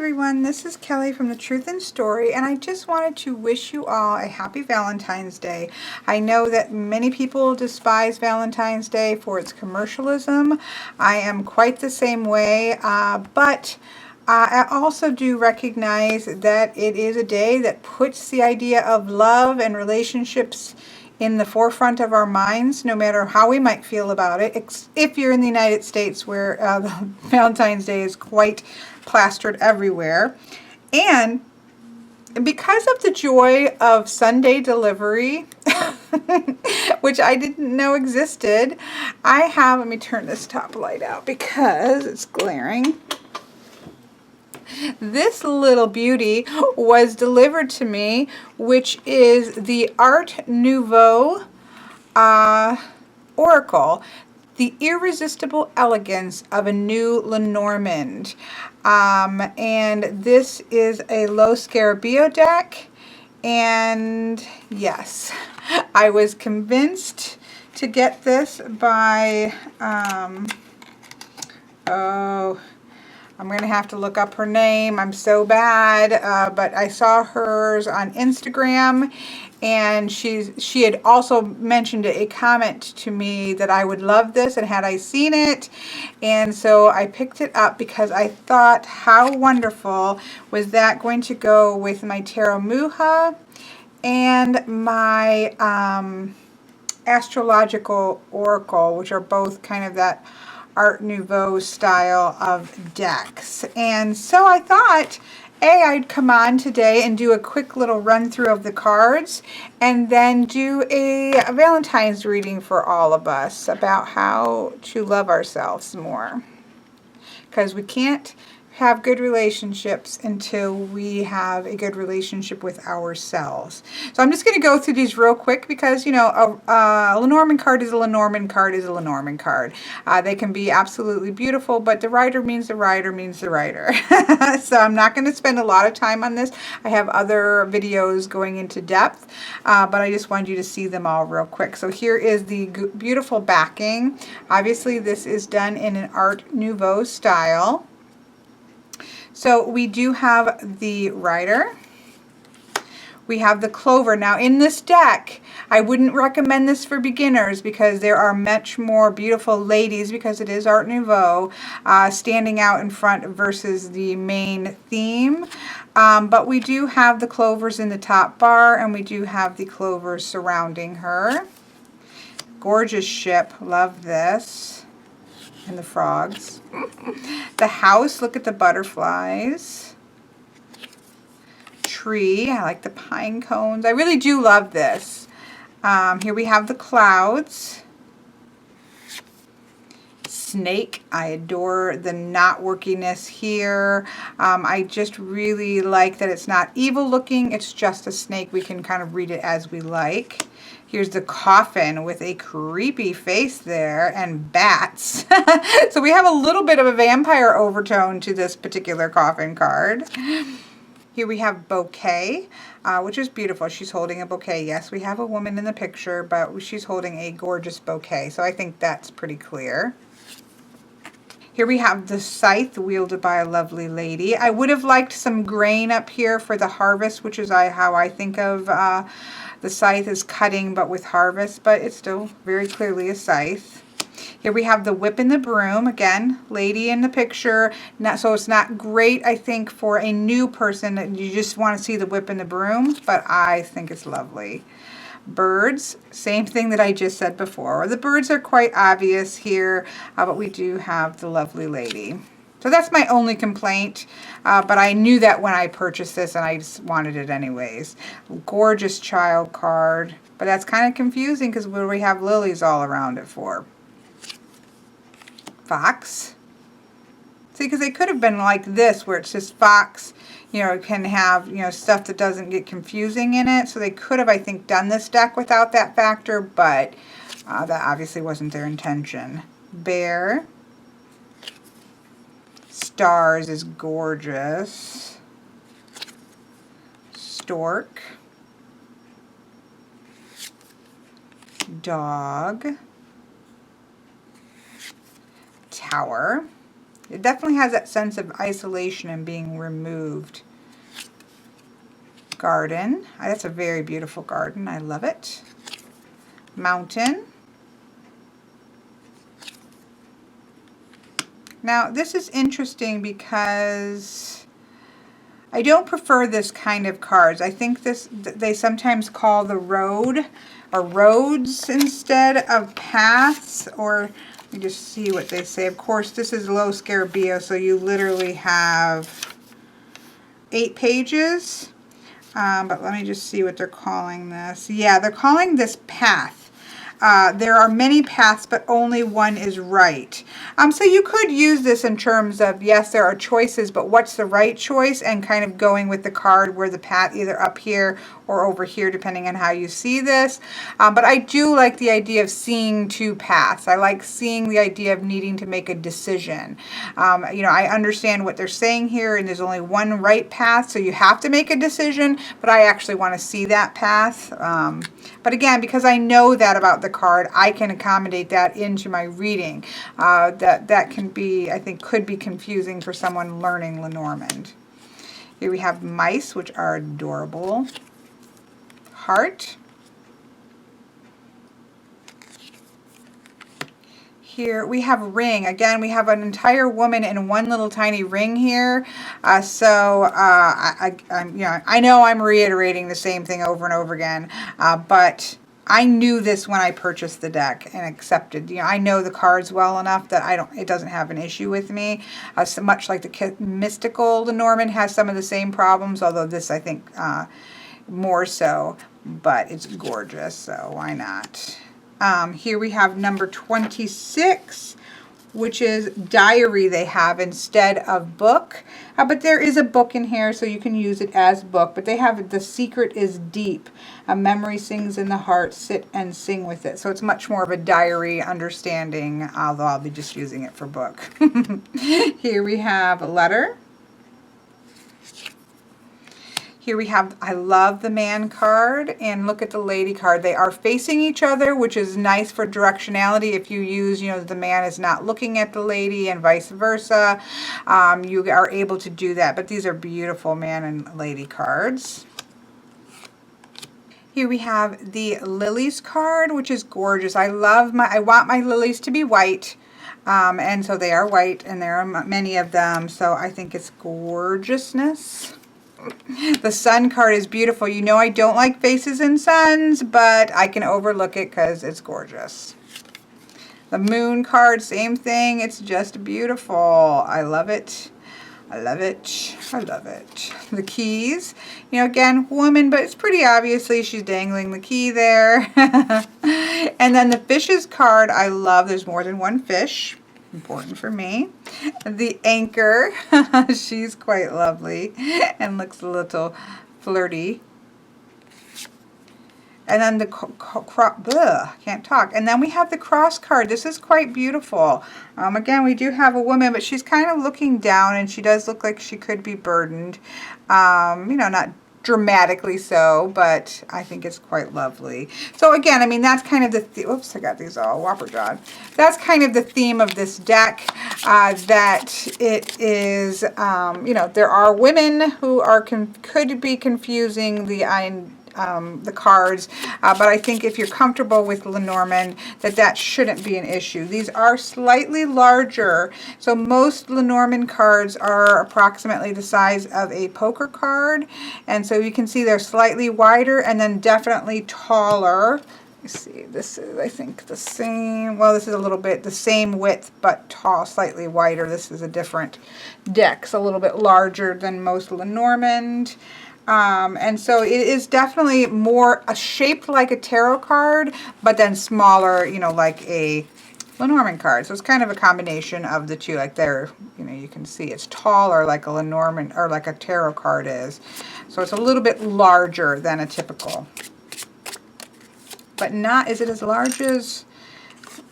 everyone, this is Kelly from The Truth in Story, and I just wanted to wish you all a happy Valentine's Day. I know that many people despise Valentine's Day for its commercialism. I am quite the same way, but I also do recognize that it is a day that puts the idea of love and relationships in the forefront of our minds, no matter how we might feel about it, if you're in the United States, where Valentine's Day is quite plastered everywhere. And because of the joy of Sunday delivery, which I didn't know existed, I have, let me turn this top light out because it's glaring. This little beauty was delivered to me, which is the Art Nouveau Oracle, the irresistible elegance of a new Lenormand. And this is a low scarabeo deck. And yes, I was convinced to get this by, I'm going to have to look up her name. I'm so bad, but I saw hers on Instagram, and she had also mentioned a comment to me that I would love this, and had I seen it, and so I picked it up because I thought, how wonderful was that going to go with my Tarot Muha and my Astrological Oracle, which are both kind of that Art Nouveau style of decks. And so I thought, I'd come on today and do a quick little run through of the cards, and then do a Valentine's reading for all of us about how to love ourselves more. Because we can't have good relationships until we have a good relationship with ourselves. So I'm just going to go through these real quick because, you know, a Lenormand card is a Lenormand card is a Lenormand card. They can be absolutely beautiful, but the writer means the writer means the writer. So I'm not going to spend a lot of time on this. I have other videos going into depth, but I just wanted you to see them all real quick. So here is the beautiful backing. Obviously, this is done in an Art Nouveau style. So we do have the writer. We have the clover. Now in this deck, I wouldn't recommend this for beginners because there are much more beautiful ladies, because it is Art Nouveau, standing out in front versus the main theme. But we do have the clovers in the top bar, and we do have the clovers surrounding her. Gorgeous ship. Love this. And the frogs. The house, look at the butterflies. Tree, I like the pine cones. I really do love this. Here we have the clouds. Snake, I adore the not workiness here. I just really like that it's not evil looking, it's just a snake. We can kind of read it as we like. Here's the coffin with a creepy face there and bats. So we have a little bit of a vampire overtone to this particular coffin card. Here we have bouquet, which is beautiful. She's holding a bouquet. Yes, we have a woman in the picture, but she's holding a gorgeous bouquet. So I think that's pretty clear. Here we have the scythe wielded by a lovely lady. I would have liked some grain up here for the harvest, which is how I think of the scythe is cutting, but with harvest, but it's still very clearly a scythe. Here we have the whip and the broom. Again, lady in the picture. So it's not great, I think, for a new person. You just want to see the whip and the broom, but I think it's lovely. Birds, same thing that I just said before. The birds are quite obvious here, but we do have the lovely lady. So that's my only complaint, but I knew that when I purchased this, and I just wanted it anyways. Gorgeous child card, but that's kind of confusing because what do we have lilies all around it for? Fox. See, because they could have been like this, where it's just fox, you know, it can have, you know, stuff that doesn't get confusing in it. So they could have, I think, done this deck without that factor, but that obviously wasn't their intention. Bear. Stars is gorgeous. Stork. Dog. Tower. It definitely has that sense of isolation and being removed. Garden. That's a very beautiful garden. I love it. Mountain. Now, this is interesting because I don't prefer this kind of cards. I think they sometimes call the road or roads instead of paths, or let me just see what they say. Of course, this is low Scarabeo, so you literally have 8 pages. But let me just see what they're calling this. Yeah, they're calling this path. There are many paths, but only one is right. So you could use this in terms of, yes, there are choices, but what's the right choice, and kind of going with the card where the path either up here or over here, depending on how you see this. But I do like the idea of seeing 2 paths. I like seeing the idea of needing to make a decision. You know, I understand what they're saying here, and there's only one right path, so you have to make a decision, but I actually want to see that path. But again, because I know that about the card, I can accommodate that into my reading. That can be, I think, could be confusing for someone learning Lenormand. Here we have mice, which are adorable. Heart. Here we have ring. Again, we have an entire woman in one little tiny ring here. You know, I know I'm reiterating the same thing over and over again, but I knew this when I purchased the deck and accepted. You know, I know the cards well enough that it doesn't have an issue with me. So much like the mystical Lenormand has some of the same problems, although this I think more so. But it's gorgeous, so why not? Here we have number 26, which is diary they have instead of book. But there is a book in here, so you can use it as book. But they have The Secret is Deep. A memory sings in the heart. Sit and sing with it. So it's much more of a diary understanding, although I'll be just using it for book. Here we have a letter. Here we have, I love the man card, and look at the lady card. They are facing each other, which is nice for directionality. If you use, you know, the man is not looking at the lady and vice versa, you are able to do that. But these are beautiful man and lady cards. Here we have the lilies card, which is gorgeous. I want my lilies to be white. And so they are white, and there are many of them. So I think it's gorgeousness. The sun card is beautiful. You know I don't like faces in suns, but I can overlook it because it's gorgeous. The moon card, same thing. It's just beautiful. I love it. I love it. I love it. The keys. You know, again, woman, but it's pretty obviously she's dangling the key there. And then the fishes card, I love. There's more than one fish. Important for me. The anchor, she's quite lovely and looks a little flirty. And then the can't talk. And then we have the cross card. This is quite beautiful. Again, we do have a woman, but she's kind of looking down, and she does look like she could be burdened. You know, not dramatically so, but I think it's quite lovely. So again, I mean, that's kind of the oops, I got these all whopper-jawed. That's kind of the theme of this deck, that it is, you know, there are women who are could be confusing the cards, but I think if you're comfortable with Lenormand, that shouldn't be an issue. These are slightly larger, so most Lenormand cards are approximately the size of a poker card, and so you can see they're slightly wider and then definitely taller. You see, this is, I think, the same, well, this is a little bit the same width, but tall, slightly wider. This is a different deck, so a little bit larger than most Lenormand. And so it is definitely more shaped like a tarot card, but then smaller, you know, like a Lenormand card. So it's kind of a combination of the two. Like there, you know, you can see it's taller like a Lenormand or like a tarot card is. So it's a little bit larger than a typical. But not, is it as large as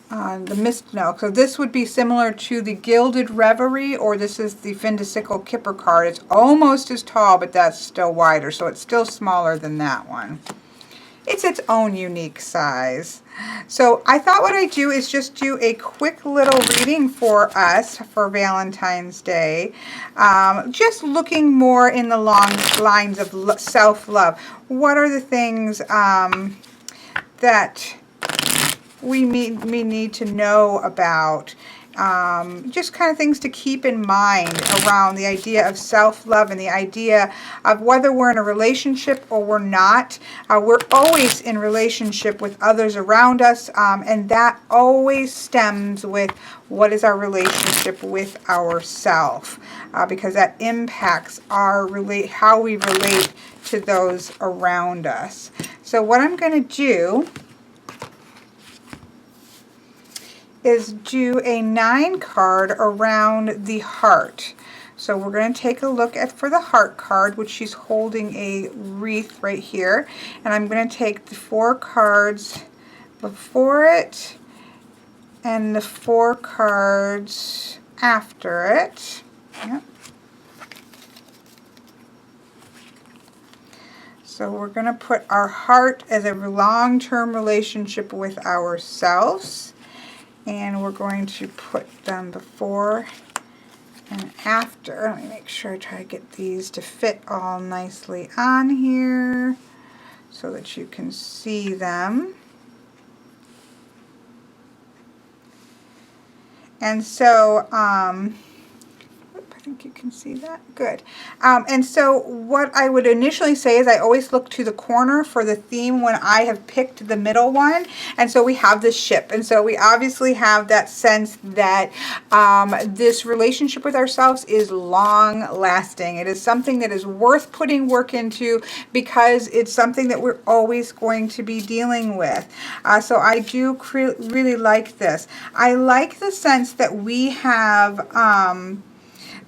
the mist? No. So this would be similar to the Gilded Reverie, or this is the Findicicle Kipper card. It's almost as tall, but that's still wider, so it's still smaller than that one. it's its own unique size. So I thought what I'd do is just do a quick little reading for us for Valentine's Day. Just looking more in the long lines of self-love. What are the things that we need to know about? Just kind of things to keep in mind around the idea of self-love and the idea of whether we're in a relationship or we're not. We're always in relationship with others around us, and that always stems with what is our relationship with ourself, because that impacts our how we relate to those around us. So what I'm going to do is do a 9 card around the heart. So we're going to take a look at for the heart card, which she's holding a wreath right here. And I'm going to take the 4 cards before it and the 4 cards after it. Yep. So we're going to put our heart as a long-term relationship with ourselves. And we're going to put them before and after. Let me make sure I try to get these to fit all nicely on here so that you can see them. And so, I think you can see that. Good. And so what I would initially say is I always look to the corner for the theme when I have picked the middle one. And so we have the ship. And so we obviously have that sense that this relationship with ourselves is long lasting. It is something that is worth putting work into because it's something that we're always going to be dealing with. So I do really like this. I like the sense that we have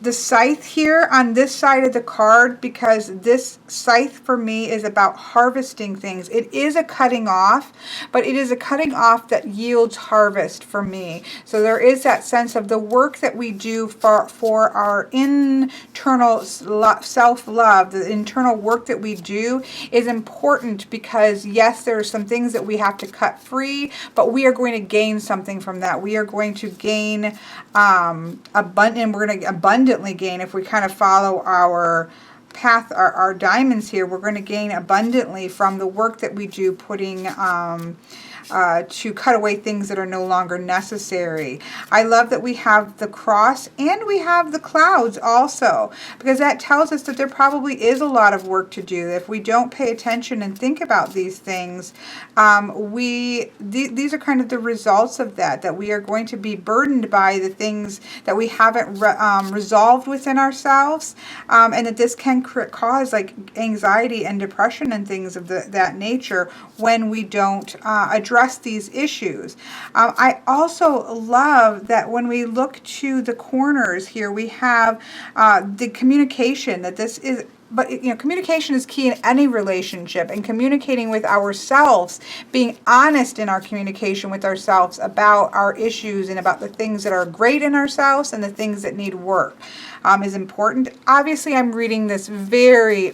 the scythe here on this side of the card, because this scythe for me is about harvesting things. It is a cutting off, but it is a cutting off that yields harvest for me. So there is that sense of the work that we do for our internal self-love, the internal work that we do is important, because yes, there are some things that we have to cut free, but we are going to gain something from that. We are going to gain we're going to abundantly gain if we kind of follow our path, our diamonds here. We're going to gain abundantly from the work that we do putting to cut away things that are no longer necessary. I love that we have the cross and we have the clouds also, because that tells us that there probably is a lot of work to do. If we don't pay attention and think about these things, these are kind of the results of that we are going to be burdened by the things that we haven't resolved within ourselves, and that this can cause like anxiety and depression and things of that nature when we don't address these issues. I also love that when we look to the corners here, we have the communication, that this is, but you know, communication is key in any relationship, and communicating with ourselves, being honest in our communication with ourselves about our issues and about the things that are great in ourselves and the things that need work is important. Obviously, I'm reading this very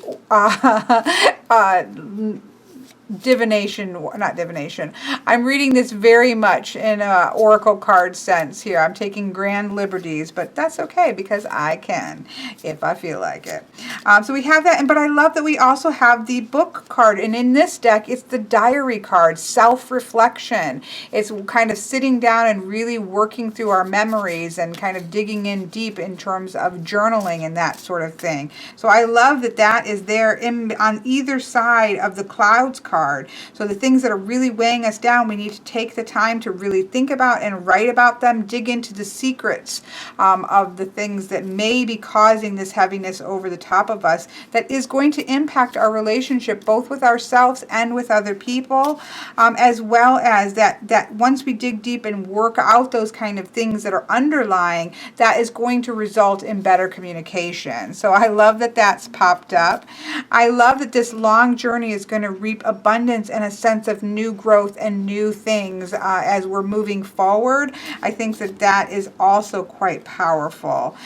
not divination. I'm reading this very much in a oracle card sense here. I'm taking grand liberties, but that's okay because I can if I feel like it. So we have that, but I love that we also have the book card, and in this deck it's the diary card, self-reflection. It's kind of sitting down and really working through our memories and kind of digging in deep in terms of journaling and that sort of thing. So I love that that is there on either side of the clouds card. So the things that are really weighing us down, we need to take the time to really think about and write about them, dig into the secrets of the things that may be causing this heaviness over the top of us that is going to impact our relationship both with ourselves and with other people, as well as that once we dig deep and work out those kind of things that are underlying, that is going to result in better communication. So I love that that's popped up. I love that this long journey is going to reap abundance and a sense of new growth and new things as we're moving forward. I think that that is also quite powerful.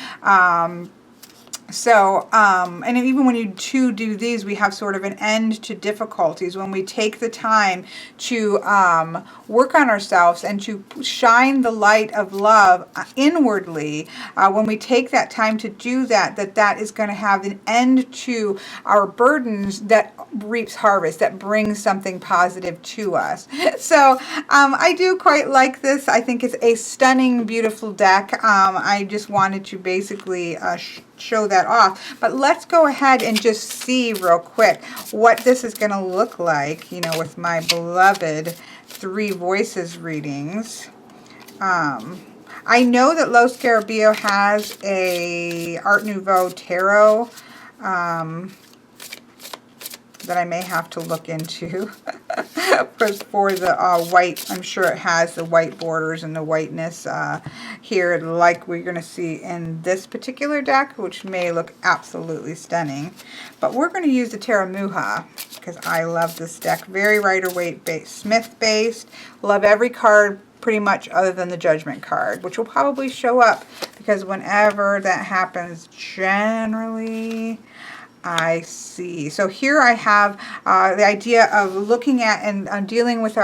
So, and even when you do these, we have sort of an end to difficulties when we take the time to work on ourselves and to shine the light of love inwardly. When we take that time to do that, that is going to have an end to our burdens that reaps harvest, that brings something positive to us. So, I do quite like this. I think it's a stunning, beautiful deck. I just wanted to basically show that off, but let's go ahead and just see real quick what this is going to look like, you know, with my beloved Three Voices readings. I know that Los Scarabeo has a Art Nouveau tarot that I may have to look into for the white. I'm sure it has the white borders and the whiteness here, like we're going to see in this particular deck, which may look absolutely stunning. But we're going to use the Taramuha because I love this deck. Very Rider-Waite based, Smith based. Love every card pretty much other than the Judgment card, which will probably show up because whenever that happens, generally I see. So here I have the idea of looking at and dealing with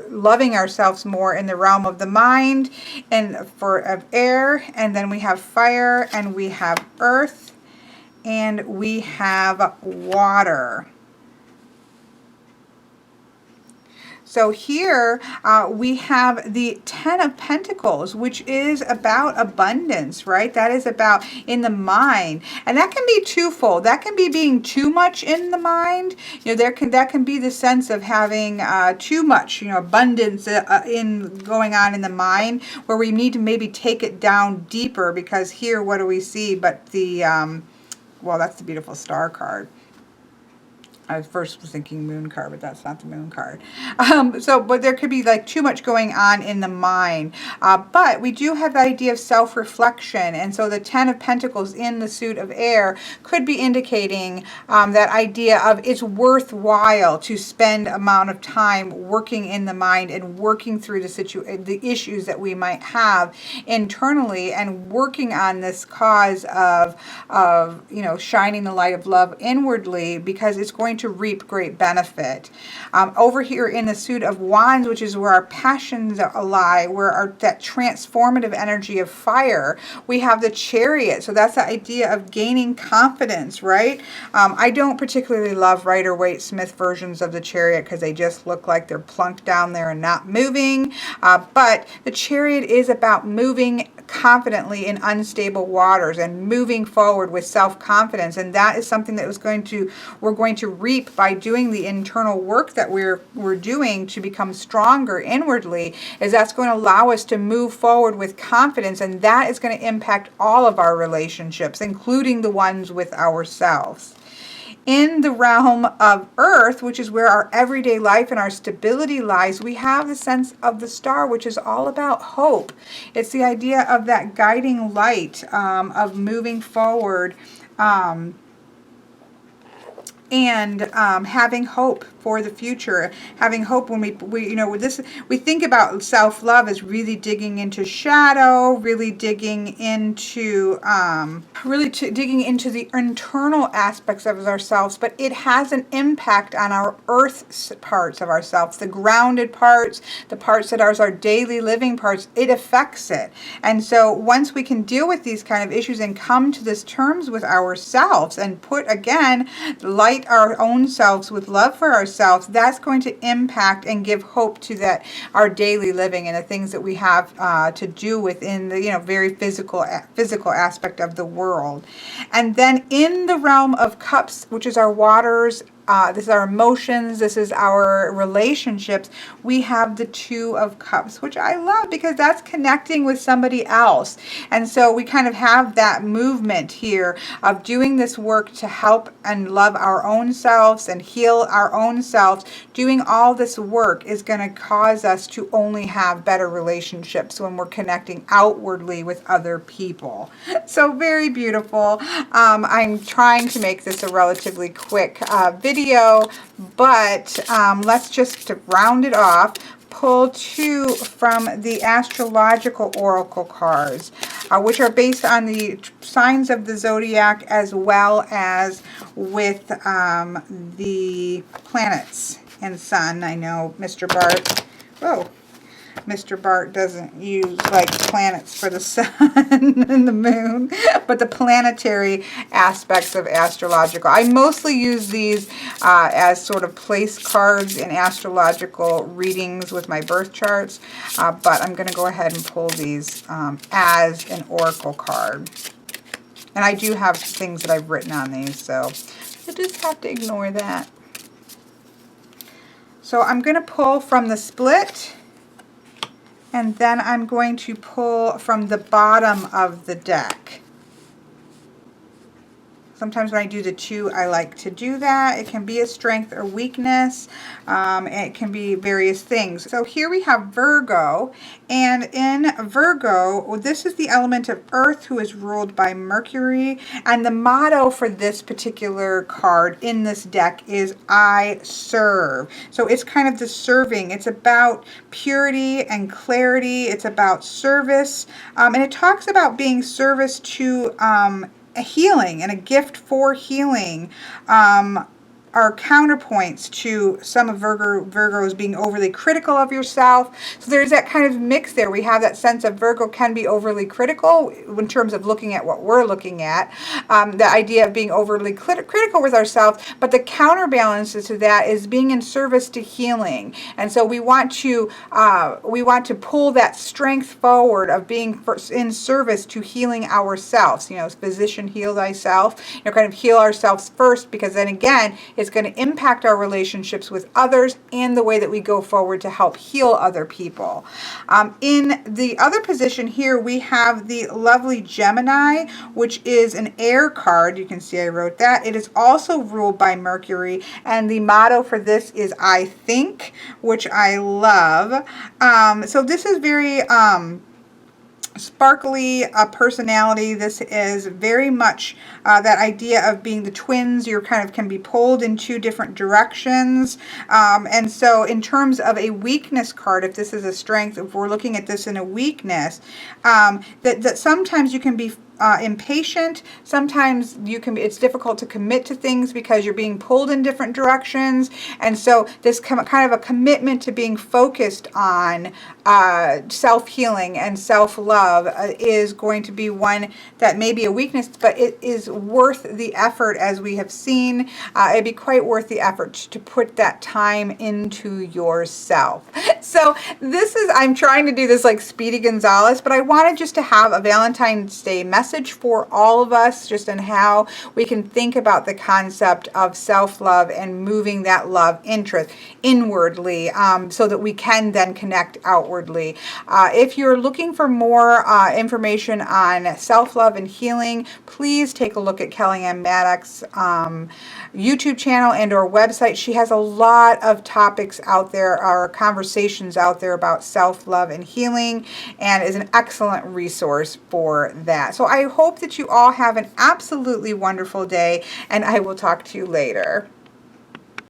loving ourselves more in the realm of the mind and of air, and then we have fire, and we have earth, and we have water. So here we have the Ten of Pentacles, which is about abundance, right? That is about in the mind. And that can be twofold. That can be being too much in the mind. You know, that can be the sense of having too much, you know, abundance in going on in the mind, where we need to maybe take it down deeper, because here, what do we see but the, well, that's the beautiful Star card. I first was thinking moon card, but that's not the moon card. But there could be like too much going on in the mind. But we do have the idea of self-reflection. And so the Ten of Pentacles in the suit of air could be indicating that idea of it's worthwhile to spend amount of time working in the mind and working through the issues that we might have internally, and working on this cause of you know, shining the light of love inwardly, because it's going to reap great benefit. Over here in the suit of wands, which is where our passions lie, where that transformative energy of fire, we have the Chariot. So that's the idea of gaining confidence, right? I don't particularly love Rider-Waite Smith versions of the Chariot because they just look like they're plunked down there and not moving. But the Chariot is about moving confidently in unstable waters and moving forward with self-confidence, and that is something that we're going to reap by doing the internal work that we're doing to become stronger inwardly. Is that's going to allow us to move forward with confidence, and that is going to impact all of our relationships, including the ones with ourselves. In the realm of earth, which is where our everyday life and our stability lies, we have the sense of the star, which is all about hope. It's the idea of that guiding light, of moving forward, and having hope for the future, having hope when we think about self-love as really digging into shadow, really digging into digging into the internal aspects of ourselves, but it has an impact on our earth parts of ourselves, the grounded parts, the parts that are our daily living parts. It affects it. And so once we can deal with these kind of issues and come to this terms with ourselves and light our own selves with love for ourselves, that's going to impact and give hope to our daily living and the things that we have to do within the very physical aspect of the world. And then in the realm of cups, which is our waters, this is our emotions, this is our relationships, we have the Two of Cups, which I love because that's connecting with somebody else. And so we kind of have that movement here of doing this work to help and love our own selves and heal our own selves. Doing all this work is going to cause us to only have better relationships when we're connecting outwardly with other people. So very beautiful. I'm trying to make this a relatively quick video, but let's just round it off. pull 2 from the astrological oracle cards, which are based on the signs of the zodiac as well as with the planets and sun. I know Mr. Bart, Mr. Bart doesn't use like planets for the sun and the moon, but the planetary aspects of astrological. I mostly use these as sort of place cards in astrological readings with my birth charts, but I'm going to go ahead and pull these as an oracle card. And I do have things that I've written on these, so you'll just have to ignore that. So I'm going to pull from the split, and then I'm going to pull from the bottom of the deck. Sometimes when I do the 2, I like to do that. It can be a strength or weakness. And it can be various things. So here we have Virgo. And in Virgo, this is the element of Earth, who is ruled by Mercury. And the motto for this particular card in this deck is I serve. So it's kind of the serving. It's about purity and clarity. It's about service. And it talks about being service to a healing and a gift for healing. Are counterpoints to some of Virgos being overly critical of yourself. So there's that kind of mix there. We have that sense of Virgo can be overly critical in terms of looking at what we're looking at. The idea of being overly critical with ourselves, but the counterbalance to that is being in service to healing. And so we want to pull that strength forward of being in service to healing ourselves. You know, physician, heal thyself. You know, kind of heal ourselves first, because then again, it's going to impact our relationships with others and the way that we go forward to help heal other people. In the other position here, we have the lovely Gemini, which is an air card. You can see I wrote that. It is also ruled by Mercury, and the motto for this is I think, which I love. So this is very sparkly personality. This is very much that idea of being the twins. You're kind of can be pulled in 2 different directions. And so in terms of a weakness card, if this is a strength, if we're looking at this in a weakness, that sometimes you can be impatient. Sometimes it's difficult to commit to things because you're being pulled in different directions. And so this kind of a commitment to being focused on self-healing and self-love is going to be one that may be a weakness, but it is worth the effort, as we have seen. It'd be quite worth the effort to put that time into yourself. So I'm trying to do this like Speedy Gonzalez, but I wanted just to have a Valentine's Day message for all of us, just on how we can think about the concept of self-love and moving that love interest inwardly, so that we can then connect outwardly. If you're looking for more information on self-love and healing, please take a look at Kellyanne Maddox's YouTube channel and or website. She has a lot of topics out there, or conversations out there about self-love and healing, and is an excellent resource for that. So I hope that you all have an absolutely wonderful day, and I will talk to you later.